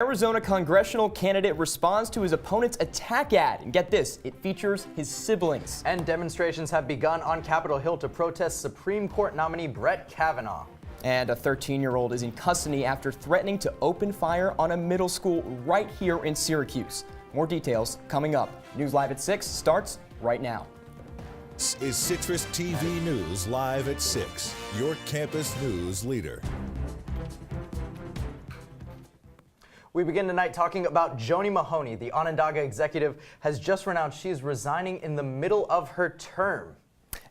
Arizona congressional candidate responds to his opponent's attack ad. And get this, it features his siblings. And demonstrations have begun on Capitol Hill to protest Supreme Court nominee Brett Kavanaugh. And a 13-year-old is in custody after threatening to open fire on a middle school right here in Syracuse. More details coming up. News Live at 6 starts right now. This is CitrusTV News Live at 6, your campus news leader. We begin tonight talking about Joanie Mahoney. The Onondaga Executive has just announced she's resigning in the middle of her term.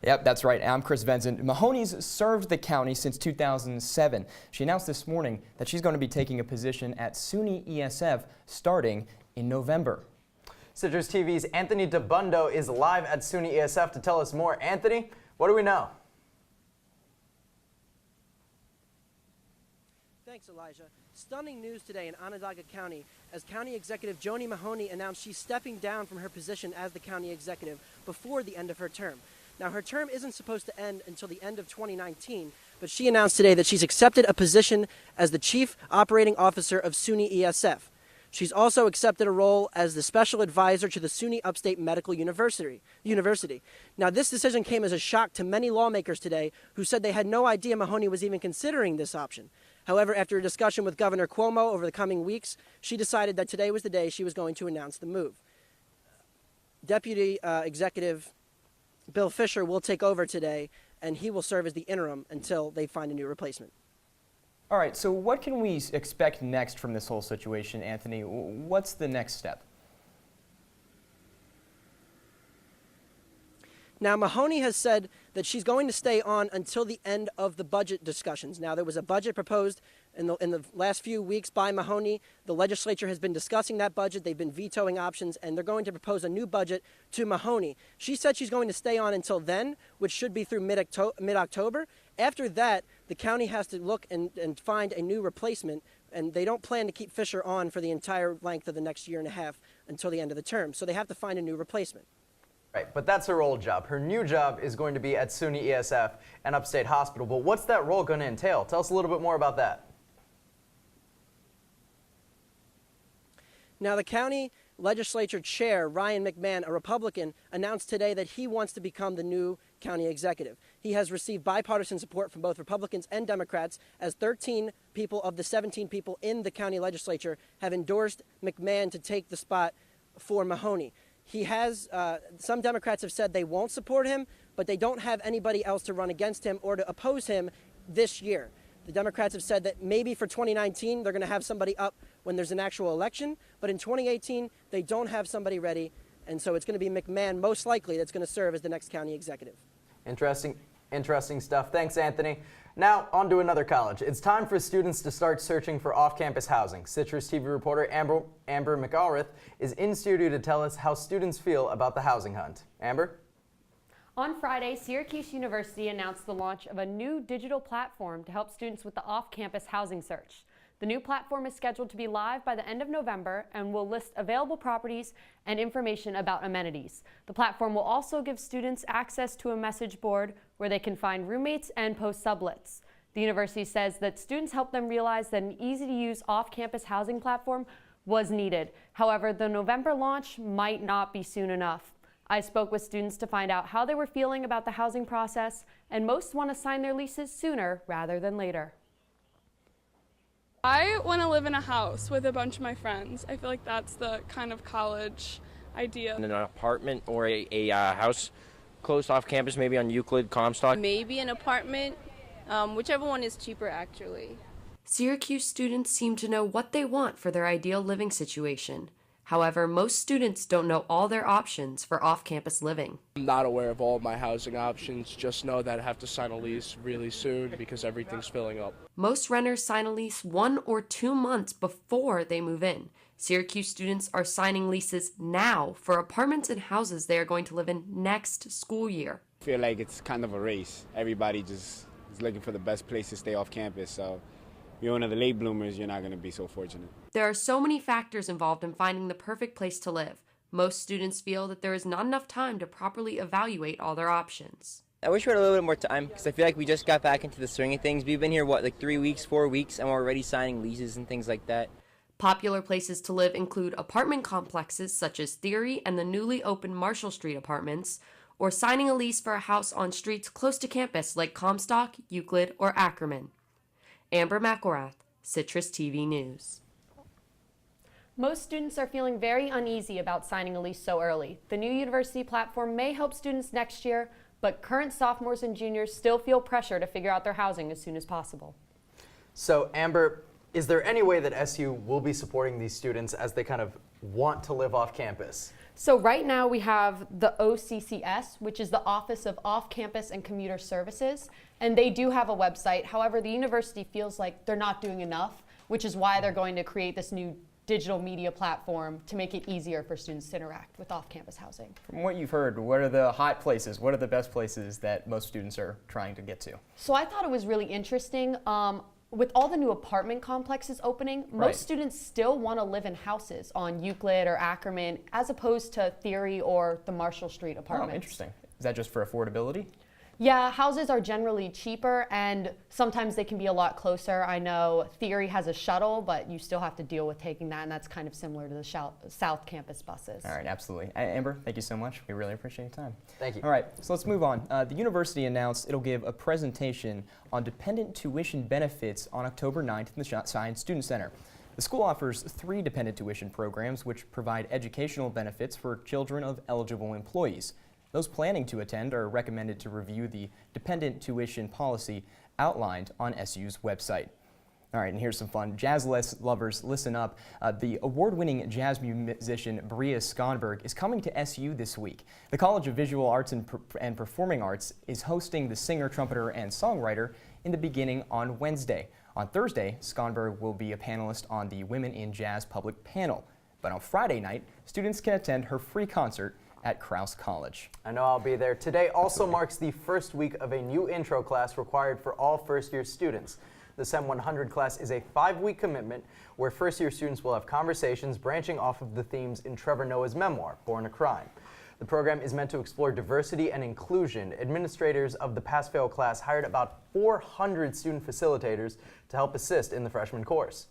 Yep, that's right. I'm Chris Venzon. Mahoney's served the county since 2007. She announced this morning that she's going to be taking a position at SUNY ESF starting in November. Citrus TV's Anthony Dabbundo is live at SUNY ESF to tell us more. Anthony, what do we know? Thanks, Elijah. Stunning news today in Onondaga County as County Executive Joanie Mahoney announced she's stepping down from her position as the County Executive before the end of her term. Now, her term isn't supposed to end until the end of 2019, but she announced today that she's accepted a position as the Chief Operating Officer of SUNY ESF. She's also accepted a role as the Special Advisor to the SUNY Upstate Medical University. Now, this decision came as a shock to many lawmakers today who said they had no idea Mahoney was even considering this option. However, after a discussion with Governor Cuomo over the coming weeks, she decided that today was the day she was going to announce the move. Deputy Executive Bill Fisher will take over today, and he will serve as the interim until they find a new replacement. All right, so what can we expect next from this whole situation, Anthony? What's the next step? Now, Mahoney has said that she's going to stay on until the end of the budget discussions. Now, there was a budget proposed in the last few weeks by Mahoney. The legislature has been discussing that budget. They've been vetoing options, and they're going to propose a new budget to Mahoney. She said she's going to stay on until then, which should be through mid-October. After that, the county has to look and find a new replacement, and they don't plan to keep Fisher on for the entire length of the next year and a half until the end of the term. So they have to find a new replacement. Right, but that's her old job. Her new job is going to be at SUNY ESF and Upstate Hospital. But what's that role going to entail? Tell us a little bit more about that. Now, the county legislature chair, Ryan McMahon, a Republican, announced today that he wants to become the new county executive. He has received bipartisan support from both Republicans and Democrats, as 13 people of the 17 people in the county legislature have endorsed McMahon to take the spot for Mahoney. He has, some Democrats have said they won't support him, but they don't have anybody else to run against him or to oppose him this year. The Democrats have said that maybe for 2019 they're going to have somebody up when there's an actual election, but in 2018 they don't have somebody ready, and so it's going to be McMahon most likely that's going to serve as the next county executive. Interesting stuff. Thanks, Anthony. Now, on to another college. It's time for students to start searching for off-campus housing. CitrusTV reporter Amber McElrath is in studio to tell us how students feel about the housing hunt. Amber? On Friday, Syracuse University announced the launch of a new digital platform to help students with the off-campus housing search. The new platform is scheduled to be live by the end of November and will list available properties and information about amenities. The platform will also give students access to a message board where they can find roommates and post sublets. The university says that students helped them realize that an easy-to-use off-campus housing platform was needed. However, the November launch might not be soon enough. I spoke with students to find out how they were feeling about the housing process, and most want to sign their leases sooner rather than later. I want to live in a house with a bunch of my friends. I feel like that's the kind of college idea. In an apartment or a house close off campus, maybe on Euclid, Comstock. Maybe an apartment, whichever one is cheaper actually. Syracuse students seem to know what they want for their ideal living situation. However, most students don't know all their options for off-campus living. I'm not aware of all of my housing options, just know that I have to sign a lease really soon because everything's filling up. Most renters sign a lease 1 or 2 months before they move in. Syracuse students are signing leases now for apartments and houses they are going to live in next school year. I feel like it's kind of a race. Everybody just is looking for the best place to stay off campus, so if you're one of the late bloomers, you're not going to be so fortunate. There are so many factors involved in finding the perfect place to live. Most students feel that there is not enough time to properly evaluate all their options. I wish we had a little bit more time because I feel like we just got back into the swing of things. We've been here, 3 weeks, 4 weeks, and we're already signing leases and things like that. Popular places to live include apartment complexes such as Theory and the newly opened Marshall Street apartments, or signing a lease for a house on streets close to campus like Comstock, Euclid, or Ackerman. Amber McElrath, Citrus TV News. Most students are feeling very uneasy about signing a lease so early. The new university platform may help students next year, but current sophomores and juniors still feel pressure to figure out their housing as soon as possible. So, Amber, is there any way that SU will be supporting these students as they kind of want to live off campus? So right now we have the OCCS, which is the Office of Off-Campus and Commuter Services, and they do have a website. However, the university feels like they're not doing enough, which is why they're going to create this new digital media platform to make it easier for students to interact with off-campus housing. From what you've heard, what are the hot places? What are the best places that most students are trying to get to? So I thought it was really interesting. With all the new apartment complexes opening, most students still want to live in houses on Euclid or Ackerman as opposed to Theory or the Marshall Street apartments. Oh, interesting. Is that just for affordability? Yeah, houses are generally cheaper and sometimes they can be a lot closer. I know Theory has a shuttle, but you still have to deal with taking that, and that's kind of similar to the South Campus buses. All right, absolutely. Amber, thank you so much. We really appreciate your time. Thank you. All right, so let's move on. The university announced it'll give a presentation on dependent tuition benefits on October 9th in the Science Student Center. The school offers 3 dependent tuition programs which provide educational benefits for children of eligible employees. Those planning to attend are recommended to review the dependent tuition policy outlined on SU's website. All right, and here's some fun. Jazz lovers, listen up. The award-winning jazz musician Bria Skonberg is coming to SU this week. The College of Visual Arts and Performing Arts is hosting the singer, trumpeter, and songwriter in the beginning on Wednesday. On Thursday, Skonberg will be a panelist on the Women in Jazz public panel. But on Friday night, students can attend her free concert at Krause College. I know I'll be there. Today also marks the first week of a new intro class required for all first-year students. The SEM 100 class is a 5-week commitment where first-year students will have conversations branching off of the themes in Trevor Noah's memoir, Born a Crime. The program is meant to explore diversity and inclusion. Administrators of the pass-fail class hired about 400 student facilitators to help assist in the freshman course.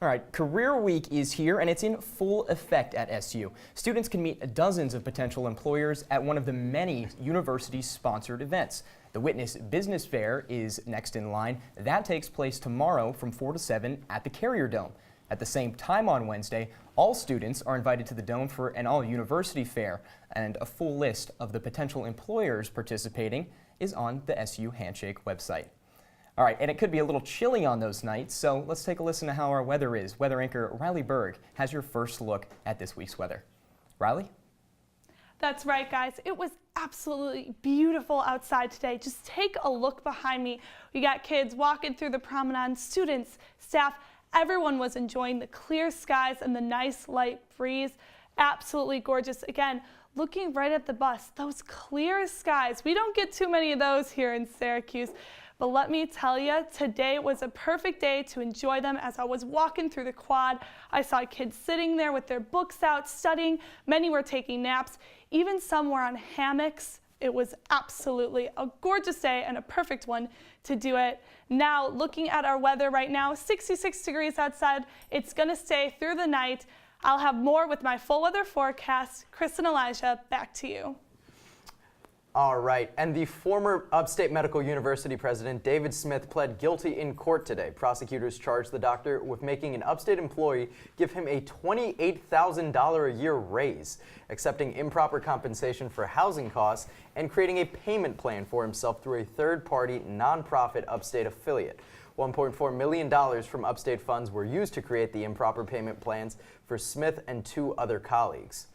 All right, Career Week is here and it's in full effect at SU. Students can meet dozens of potential employers at one of the many university-sponsored events. The Witness Business Fair is next in line. That takes place tomorrow from 4 to 7 at the Carrier Dome. At the same time on Wednesday, all students are invited to the Dome for an all-university fair, and a full list of the potential employers participating is on the SU Handshake website. All right, and it could be a little chilly on those nights, so let's take a listen to how our weather is. Weather anchor Riley Burg has your first look at this week's weather. Riley? That's right, guys. It was absolutely beautiful outside today. Just take a look behind me. We got kids walking through the promenade, students, staff. Everyone was enjoying the clear skies and the nice light breeze. Absolutely gorgeous. Again, looking right at the bus, those clear skies. We don't get too many of those here in Syracuse. But let me tell you, today was a perfect day to enjoy them. As I was walking through the quad, I saw kids sitting there with their books out, studying. Many were taking naps. Even some were on hammocks. It was absolutely a gorgeous day and a perfect one to do it. Now, looking at our weather right now, 66 degrees outside. It's going to stay through the night. I'll have more with my full weather forecast. Chris and Elijah, back to you. All right, and the former Upstate Medical University president, David Smith, pled guilty in court today. Prosecutors charged the doctor with making an Upstate employee give him a $28,000 a year raise, accepting improper compensation for housing costs, and creating a payment plan for himself through a third-party nonprofit Upstate affiliate. $1.4 million from Upstate funds were used to create the improper payment plans for Smith and 2 other colleagues.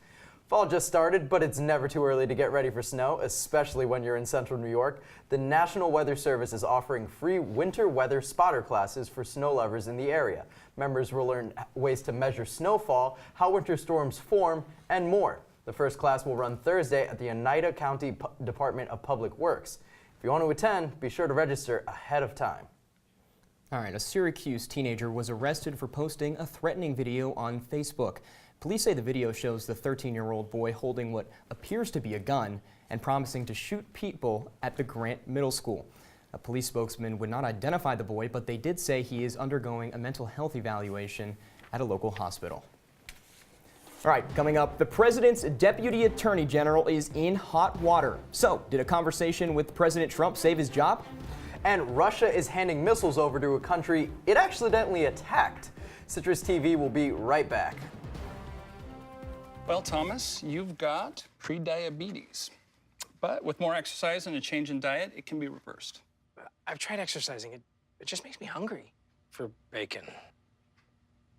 Fall just started, but it's never too early to get ready for snow, especially when you're in central New York. The National Weather Service is offering free winter weather spotter classes for snow lovers in the area. Members will learn ways to measure snowfall, how winter storms form, and more. The first class will run Thursday at the Onondaga County Department of Public Works. If you want to attend, be sure to register ahead of time. All right, a Syracuse teenager was arrested for posting a threatening video on Facebook. Police say the video shows the 13-year-old boy holding what appears to be a gun and promising to shoot people at the Grant Middle School. A police spokesman would not identify the boy, but they did say he is undergoing a mental health evaluation at a local hospital. All right, coming up, the president's deputy attorney general is in hot water. So, did a conversation with President Trump save his job? And Russia is handing missiles over to a country it accidentally attacked. Citrus TV will be right back. Well, Thomas, you've got pre-diabetes. But with more exercise and a change in diet, it can be reversed. I've tried exercising. It just makes me hungry for bacon.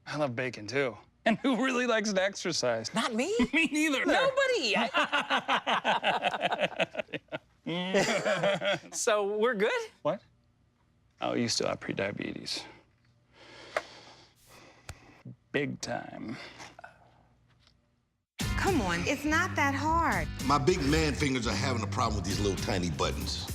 I love bacon, too. And who really likes to exercise? Not me. Me neither. Nobody. So we're good? What? Oh, you still have pre-diabetes. Big time. Come on, it's not that hard. My big man fingers are having a problem with these little tiny buttons.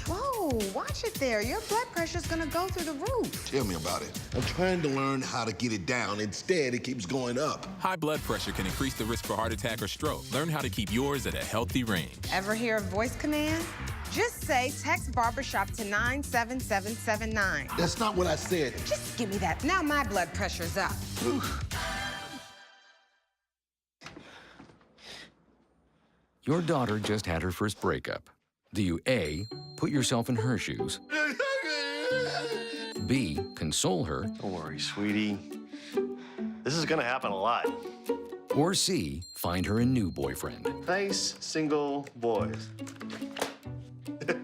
Whoa, watch it there. Your blood pressure's gonna go through the roof. Tell me about it. I'm trying to learn how to get it down. Instead, it keeps going up. High blood pressure can increase the risk for heart attack or stroke. Learn how to keep yours at a healthy range. Ever hear a voice command? Just say text barbershop to 97779. That's not what I said. Just give me that. Now my blood pressure's up. Your daughter just had her first breakup. Do you A, put yourself in her shoes? B, console her? Don't worry, sweetie. This is gonna happen a lot. Or C, find her a new boyfriend? Nice, single boys. That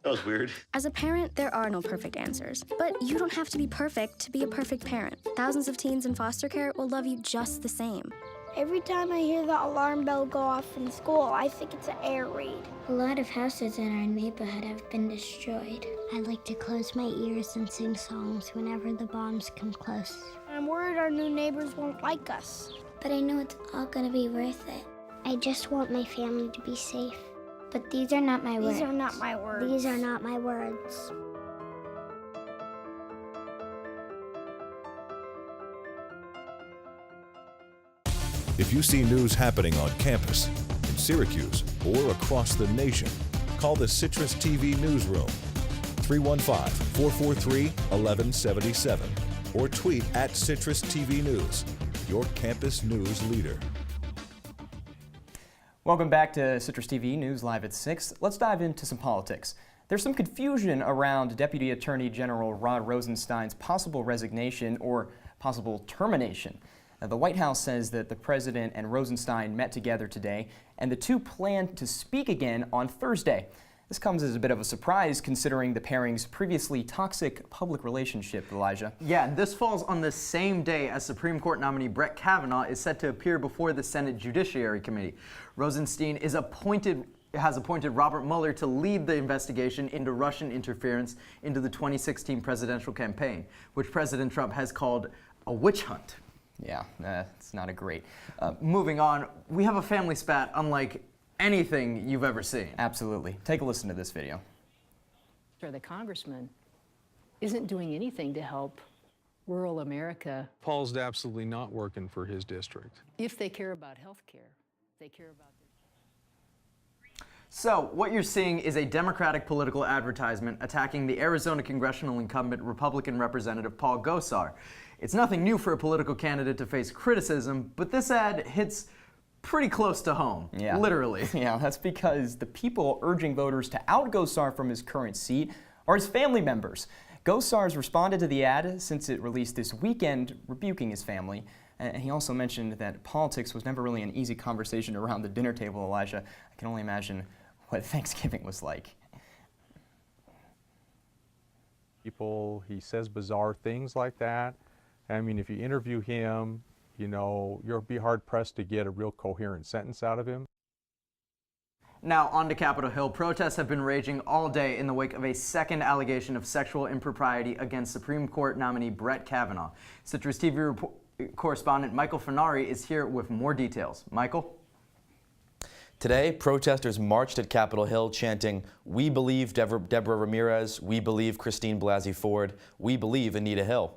was weird. As a parent, there are no perfect answers. But you don't have to be perfect to be a perfect parent. Thousands of teens in foster care will love you just the same. Every time I hear the alarm bell go off in school, I think it's an air raid. A lot of houses in our neighborhood have been destroyed. I like to close my ears and sing songs whenever the bombs come close. I'm worried our new neighbors won't like us. But I know it's all gonna be worth it. I just want my family to be safe. But these are not my words. These are not my words. These are not my words. If you see news happening on campus, in Syracuse, or across the nation, call the Citrus TV Newsroom, 315-443-1177, or tweet at Citrus TV News, your campus news leader. Welcome back to Citrus TV News Live at 6. Let's dive into some politics. There's some confusion around Deputy Attorney General Rod Rosenstein's possible resignation or possible termination. The White House says that the president and Rosenstein met together today, and the two plan to speak again on Thursday. This comes as a bit of a surprise considering the pairing's previously toxic public relationship, Elijah. Yeah, and this falls on the same day as Supreme Court nominee Brett Kavanaugh is set to appear before the Senate Judiciary Committee. Rosenstein has appointed Robert Mueller to lead the investigation into Russian interference into the 2016 presidential campaign, which President Trump has called a witch hunt. Yeah, it's not a great. Moving on, we have a family spat unlike anything you've ever seen. Absolutely. Take a listen to this video. The congressman isn't doing anything to help rural America. Paul's absolutely not working for his district. If they care about health care, they care about their... So, what you're seeing is a Democratic political advertisement attacking the Arizona congressional incumbent Republican Representative Paul Gosar. It's nothing new for a political candidate to face criticism, but this ad hits pretty close to home, literally. Yeah, that's because the people urging voters to out Gosar from his current seat are his family members. Gosar's responded to the ad since it released this weekend, rebuking his family. And he also mentioned that politics was never really an easy conversation around the dinner table, Elijah. I can only imagine what Thanksgiving was like. He says bizarre things like that. I mean, if you interview him, you know, you'll be hard-pressed to get a real coherent sentence out of him. Now, on to Capitol Hill. Protests have been raging all day in the wake of a second allegation of sexual impropriety against Supreme Court nominee Brett Kavanaugh. Citrus TV correspondent Michael Furnari is here with more details. Michael? Today, protesters marched at Capitol Hill chanting, "We believe Deborah Ramirez, we believe Christine Blasey Ford, we believe Anita Hill."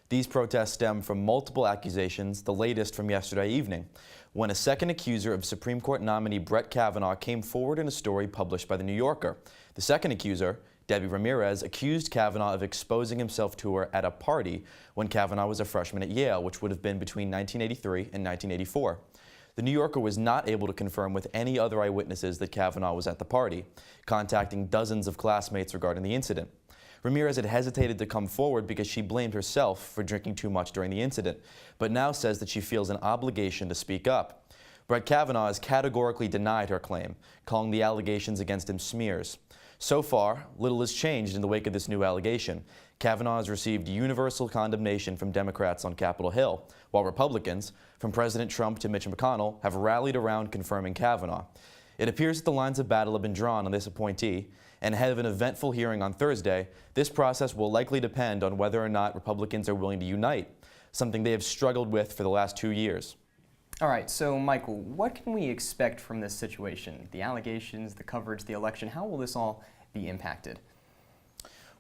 These protests stem from multiple accusations, the latest from yesterday evening, when a second accuser of Supreme Court nominee Brett Kavanaugh came forward in a story published by The New Yorker. The second accuser, Debbie Ramirez, accused Kavanaugh of exposing himself to her at a party when Kavanaugh was a freshman at Yale, which would have been between 1983 and 1984. The New Yorker was not able to confirm with any other eyewitnesses that Kavanaugh was at the party, contacting dozens of classmates regarding the incident. Ramirez had hesitated to come forward because she blamed herself for drinking too much during the incident, but now says that she feels an obligation to speak up. Brett Kavanaugh has categorically denied her claim, calling the allegations against him smears. So far, little has changed in the wake of this new allegation. Kavanaugh has received universal condemnation from Democrats on Capitol Hill, while Republicans, from President Trump to Mitch McConnell, have rallied around confirming Kavanaugh. It appears that the lines of battle have been drawn on this appointee, and ahead of an eventful hearing on Thursday, this process will likely depend on whether or not Republicans are willing to unite, something they have struggled with for the last 2 years. All right, so Michael, what can we expect from this situation? The allegations, the coverage, the election, how will this all be impacted?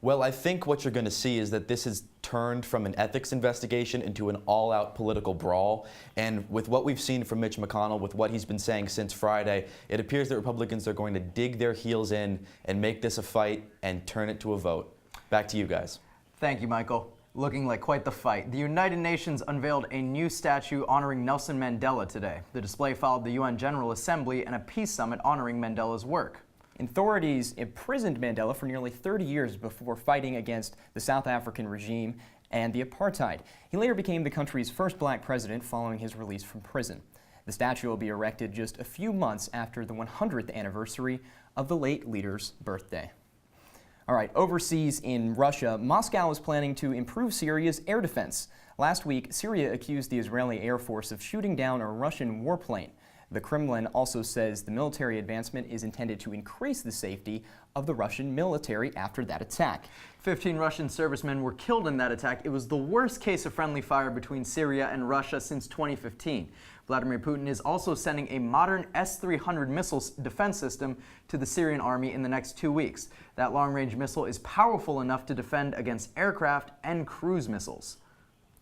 Well, I think what you're going to see is that this has turned from an ethics investigation into an all-out political brawl. And with what we've seen from Mitch McConnell, with what he's been saying since Friday, it appears that Republicans are going to dig their heels in and make this a fight and turn it to a vote. Back to you guys. Thank you, Michael. Looking like quite the fight. The United Nations unveiled a new statue honoring Nelson Mandela today. The display followed the UN General Assembly and a peace summit honoring Mandela's work. Authorities imprisoned Mandela for nearly 30 years before fighting against the South African regime and the apartheid. He later became the country's first black president following his release from prison. The statue will be erected just a few months after the 100th anniversary of the late leader's birthday. All right, overseas in Russia, Moscow is planning to improve Syria's air defense. Last week, Syria accused the Israeli Air Force of shooting down a Russian warplane. The Kremlin also says the military advancement is intended to increase the safety of the Russian military after that attack. 15 Russian servicemen were killed in that attack. It was the worst case of friendly fire between Syria and Russia since 2015. Vladimir Putin is also sending a modern S-300 missile defense system to the Syrian army in the next 2 weeks. That long-range missile is powerful enough to defend against aircraft and cruise missiles.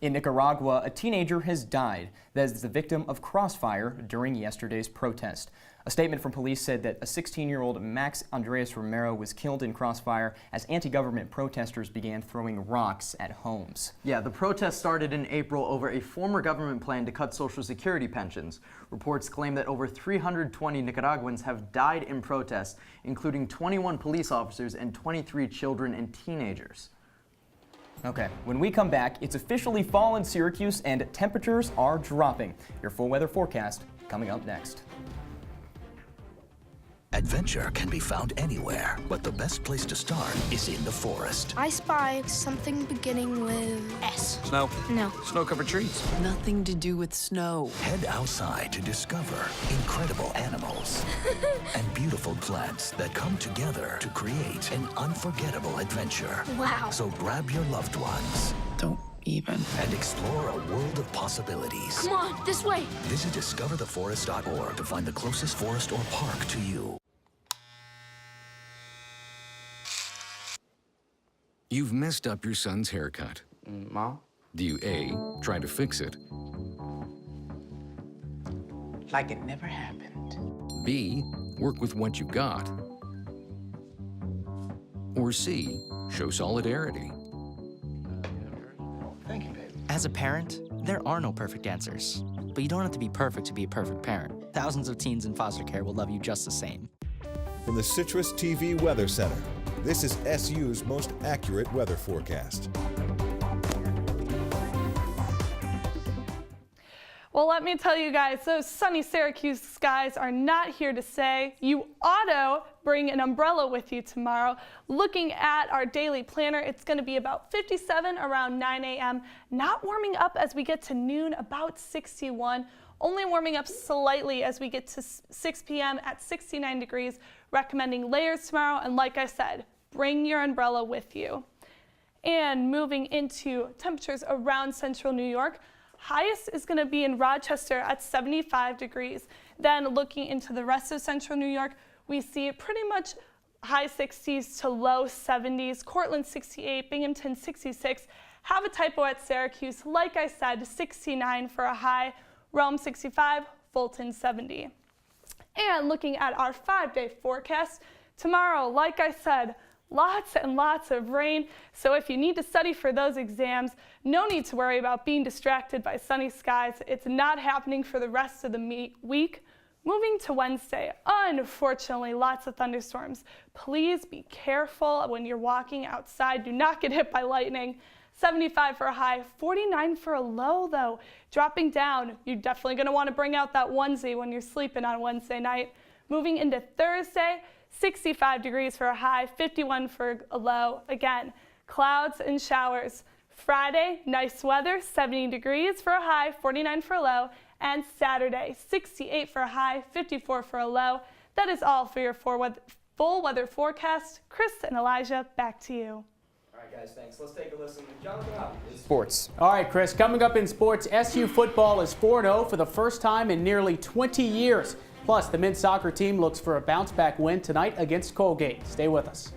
In Nicaragua, a teenager has died that is the victim of crossfire during yesterday's protest. A statement from police said that a 16-year-old Max Andres Romero was killed in crossfire as anti-government protesters began throwing rocks at homes. Yeah, the protest started in April over a former government plan to cut Social Security pensions. Reports claim that over 320 Nicaraguans have died in protests, including 21 police officers and 23 children and teenagers. Okay, when we come back, it's officially fall in Syracuse and temperatures are dropping. Your full weather forecast coming up next. Adventure can be found anywhere, but the best place to start is in the forest. I spy something beginning with S. Snow? No. Snow-covered trees. Nothing to do with snow. Head outside to discover incredible animals and beautiful plants that come together to create an unforgettable adventure. Wow. So grab your loved ones. Don't even. And explore a world of possibilities. Come on, this way. Visit discovertheforest.org to find the closest forest or park to you. You've messed up your son's haircut. Mom? Do you A, try to fix it? Like it never happened. B, work with what you got? Or C, show solidarity? Thank you, baby. As a parent, there are no perfect answers. But you don't have to be perfect to be a perfect parent. Thousands of teens in foster care will love you just the same. From the CitrusTV Weather Center, this is SU's most accurate weather forecast. Well, let me tell you guys, those sunny Syracuse skies are not here to stay. You ought to bring an umbrella with you tomorrow. Looking at our daily planner, it's going to be about 57 around 9 a.m. Not warming up as we get to noon, about 61. Only warming up slightly as we get to 6 p.m. at 69 degrees. Recommending layers tomorrow, and like I said, bring your umbrella with you. And moving into temperatures around central New York, highest is going to be in Rochester at 75 degrees. Then looking into the rest of central New York, we see pretty much high 60s to low 70s. Cortland 68, Binghamton 66. Have a typo at Syracuse. Like I said, 69 for a high. Rome 65, Fulton 70. And looking at our 5-day forecast, tomorrow, like I said, lots and lots of rain. So if you need to study for those exams, no need to worry about being distracted by sunny skies. It's not happening for the rest of the week. Moving to Wednesday, unfortunately, lots of thunderstorms. Please be careful when you're walking outside. Do not get hit by lightning. 75 for a high, 49 for a low though. Dropping down, you're definitely going to want to bring out that onesie when you're sleeping on Wednesday night. Moving into Thursday, 65 degrees for a high, 51 for a low. Again, clouds and showers. Friday, nice weather, 70 degrees for a high, 49 for a low. And Saturday, 68 for a high, 54 for a low. That is all for your full weather forecast. Chris and Elijah, back to you. All right, guys, thanks. Let's take a listen to Jonathon in sports. All right, Chris, coming up in sports, SU football is 4-0 for the first time in nearly 20 years. Plus, the men's soccer team looks for a bounce-back win tonight against Colgate. Stay with us.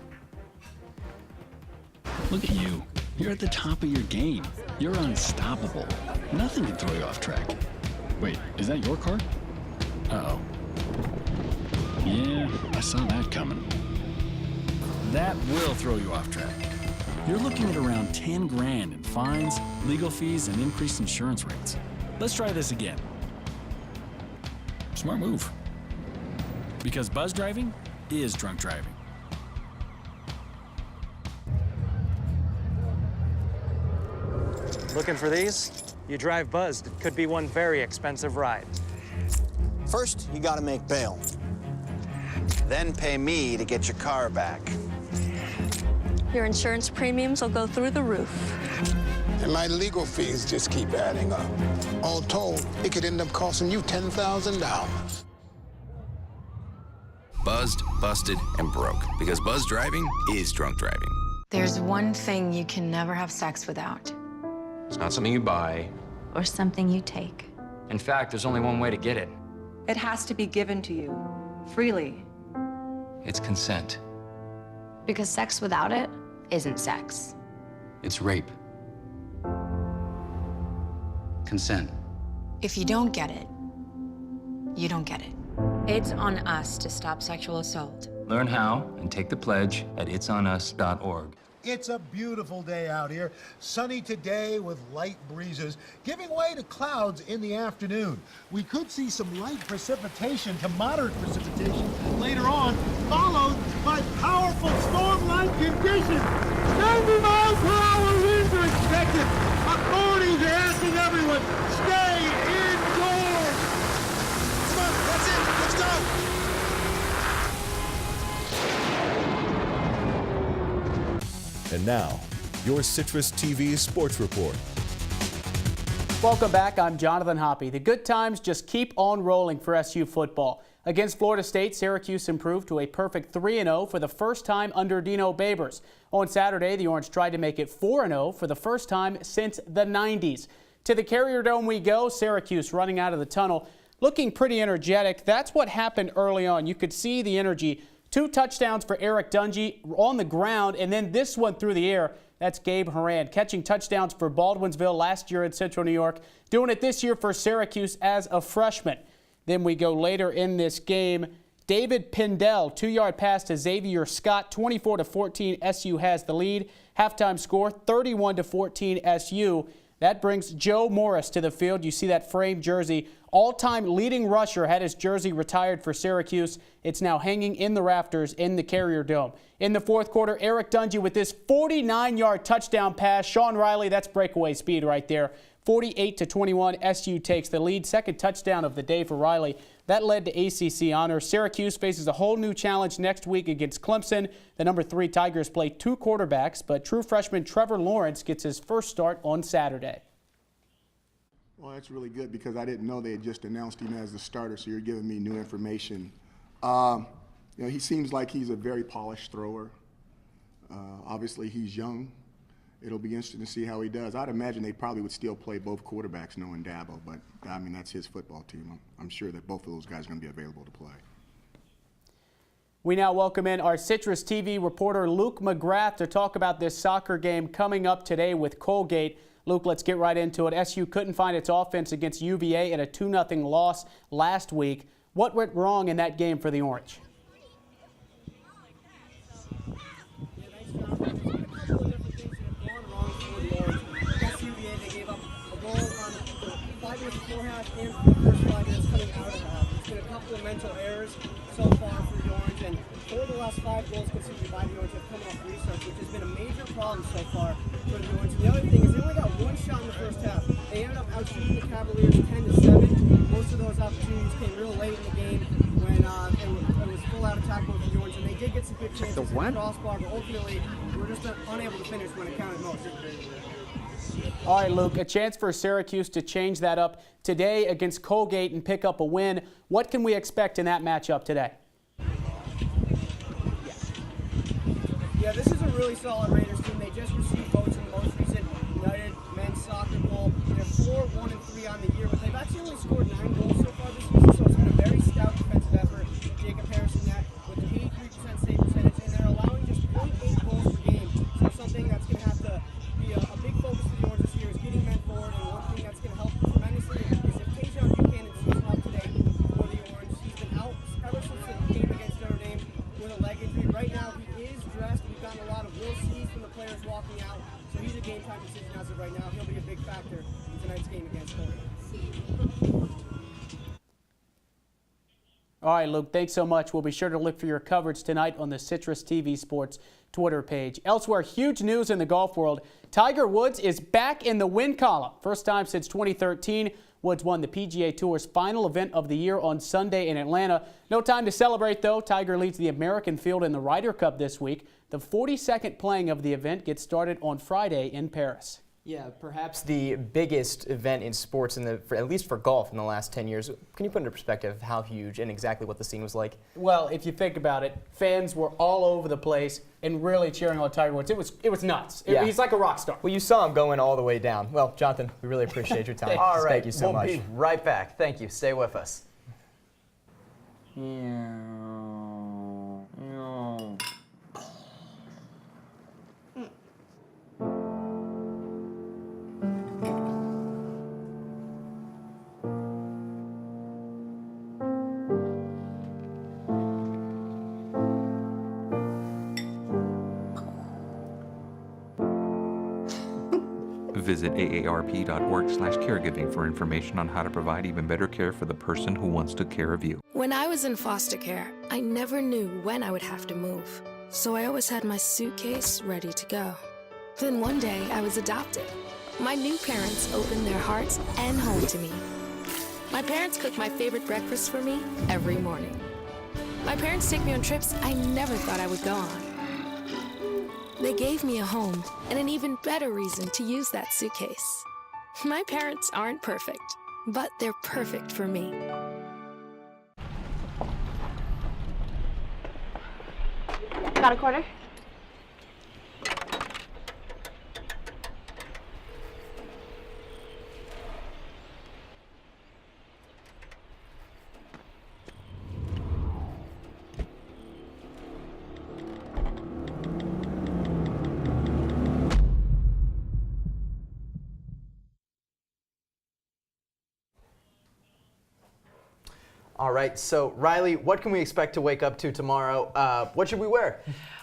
Look at you. You're at the top of your game. You're unstoppable. Nothing can throw you off track. Wait, is that your car? Uh-oh. Yeah, I saw that coming. That will throw you off track. You're looking at around 10 grand in fines, legal fees, and increased insurance rates. Let's try this again. Smart move. Because buzz driving is drunk driving. Looking for these? You drive buzzed. It could be one very expensive ride. First, you gotta make bail. Then pay me to get your car back. Your insurance premiums will go through the roof. And my legal fees just keep adding up. All told, it could end up costing you $10,000. Buzzed, busted, and broke. Because buzz driving is drunk driving. There's one thing you can never have sex without. It's not something you buy. Or something you take. In fact, there's only one way to get it. It has to be given to you, freely. It's consent. Because sex without it isn't sex. It's rape. Consent. If you don't get it, you don't get it. It's on us to stop sexual assault. Learn how and take the pledge at itsonus.org. It's a beautiful day out here. Sunny today with light breezes, giving way to clouds in the afternoon. We could see some light precipitation to moderate precipitation later on, followed by powerful storm-like conditions. 90 miles per hour winds are expected. Authorities are asking everyone, stay indoors. Come on, that's it. Let's go. And now, your Citrus TV Sports Report. Welcome back. I'm Jonathon Hoppe. The good times just keep on rolling for SU football. Against Florida State, Syracuse improved to a perfect 3-0 for the first time under Dino Babers. On Saturday, the Orange tried to make it 4-0 for the first time since the 90s. To the Carrier Dome we go. Syracuse running out of the tunnel, looking pretty energetic. That's what happened early on. You could see the energy. 2 touchdowns for Eric Dungy on the ground, and then this one through the air. That's Gabe Horan catching touchdowns for Baldwinsville last year in Central New York, doing it this year for Syracuse as a freshman. Then we go later in this game. David Pindell, 2-yard pass to Xavier Scott, 24-14. SU has the lead. Halftime score, 31-14 SU. That brings Joe Morris to the field. You see that framed jersey. All-time leading rusher had his jersey retired for Syracuse. It's now hanging in the rafters in the Carrier Dome. In the fourth quarter, Eric Dungy with this 49-yard touchdown pass. Sean Riley, that's breakaway speed right there. 48-21, SU takes the lead. Second touchdown of the day for Riley. That led to ACC honors. Syracuse faces a whole new challenge next week against Clemson. The number 3 Tigers play 2 quarterbacks, but true freshman Trevor Lawrence gets his first start on Saturday. Well, that's really good because I didn't know they had just announced him as the starter, so you're giving me new information. He seems like he's a very polished thrower. Obviously, he's young. It'll be interesting to see how he does. I'd imagine they probably would still play both quarterbacks knowing Dabo, but, I mean, that's his football team. I'm sure that both of those guys are going to be available to play. We now welcome in our Citrus TV reporter Luke McGrath to talk about this soccer game coming up today with Colgate. Luke, let's get right into it. SU couldn't find its offense against UVA in a 2-0 loss last week. What went wrong in that game for the Orange? was beforehand and for the first 5 minutes coming out of that. There's been a couple of mental errors so far for the Orange, and 4 of the last 5 goals conceded by the Orange have come off restarts, which has been a major problem so far for the Orange. And the other thing is they only got 1 shot in the first half. They ended up outshooting the Cavaliers 10-7. Most of those opportunities came real late in the game when it was full out attack mode for the Orange, and they did get some good chances at the crossbar, but ultimately we were just unable to finish when it counted most. All right, Luke, a chance for Syracuse to change that up today against Colgate and pick up a win. What can we expect in that matchup today? Yeah, this is a really solid Raiders team. They just received votes in the most recent United Men's Soccer Bowl. They're 4-1-3 on the year, but they've actually only scored 9 goals so far this season, so it's been a very stout defensive effort. Jacob Harrison net with an 83% save percentage, and they're allowing just 0.8 goals per game. So something that's going to have to be a big focus for the Orange this year is getting men forward, and one thing that's going to help tremendously is if Tajon Buchanan sees up today for the Orange. He's been out ever since the game against Notre Dame with a leg injury. Right now he is dressed. We've gotten a lot of will sees from the players walking out, so he's a game time decision as of right now. He'll be a big factor in tonight's game against Colgate. All right, Luke, thanks so much. We'll be sure to look for your coverage tonight on the Citrus TV Sports Twitter page. Elsewhere, huge news in the golf world. Tiger Woods is back in the win column. First time since 2013. Woods won the PGA Tour's final event of the year on Sunday in Atlanta. No time to celebrate, though. Tiger leads the American field in the Ryder Cup this week. The 42nd playing of the event gets started on Friday in Paris. Yeah, perhaps the biggest event in sports, at least for golf, in the last 10 years. Can you put into perspective how huge and exactly what the scene was like? Well, if you think about it, fans were all over the place and really cheering on Tiger Woods. It was nuts. Yeah. He's like a rock star. Well, you saw him going all the way down. Well, Jonathan, we really appreciate your time. All right, Thank you so much. We'll be right back. Thank you. Stay with us. Visit aarp.org/caregiving for information on how to provide even better care for the person who wants to care of you. When I was in foster care, I never knew when I would have to move. So I always had my suitcase ready to go. Then one day I was adopted. My new parents opened their hearts and home to me. My parents cook my favorite breakfast for me every morning. My parents take me on trips I never thought I would go on. They gave me a home and an even better reason to use that suitcase. My parents aren't perfect, but they're perfect for me. Got a quarter? All right, so Riley, what can we expect to wake up to tomorrow? What should we wear?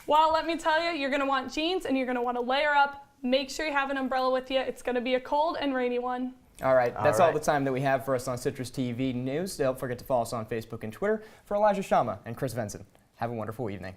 Well, let me tell you, you're going to want jeans and you're going to want to layer up. Make sure you have an umbrella with you. It's going to be a cold and rainy one. All right, that's all the time that we have for us on Citrus TV News. Don't forget to follow us on Facebook and Twitter. For Elijah Shama and Chris Venzon, have a wonderful evening.